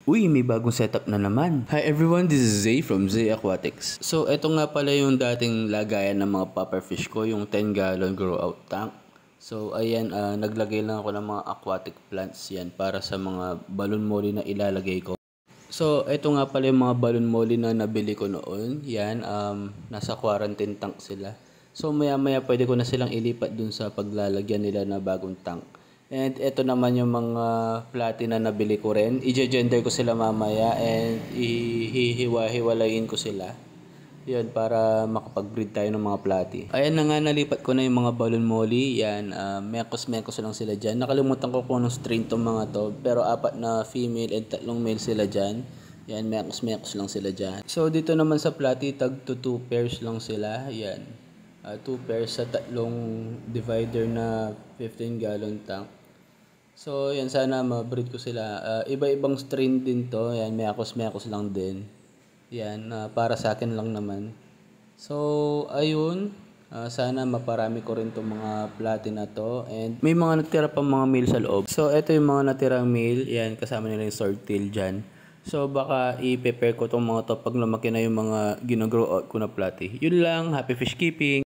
Uy, may bagong setup na naman. Hi everyone, this is Zay from Zay Aquatics. So, eto nga pala yung dating lagayan ng mga pufferfish ko, yung 10-gallon grow out tank. So, ayan, naglagay lang ako ng mga aquatic plants yan para sa mga balon molly na ilalagay ko. So, eto nga pala yung mga balon molly na nabili ko noon. Yan, nasa quarantine tank sila. So, maya-maya pwede ko na silang ilipat dun sa paglalagyan nila na bagong tank. And ito naman yung mga platy na nabili ko rin. I-gender ko sila mamaya and ihihiwa-hiwalayin ko sila. Yun, para makapag-breed tayo ng mga platy. Ayan na nga, nalipat ko na yung mga balon molly. Yan, mekos-mekos lang sila dyan. Nakalimutan ko kung anong strain tong mga to. Pero 4 na female and 3 male sila dyan. Yan, mekos-mekos lang sila dyan. So, dito naman sa platy, tag to 2 pairs lang sila. Yan. 2 pairs sa 3 divider na 15-gallon tank. So, yan, sana ma-breed ko sila. Iba-ibang strain din to. Yan, mekos-mekos lang din. Yan, para sa akin lang naman. So, ayun. Sana maparami ko rin tong mga platy na to. And may mga natira pang mga male sa loob. So, ito yung mga natirang male. Yan, kasama nila yung swordtail dyan. So, baka i-prepare ko tong mga to pag lumaki na yung mga ginagrow out ko na platy. Yun lang. Happy fish keeping!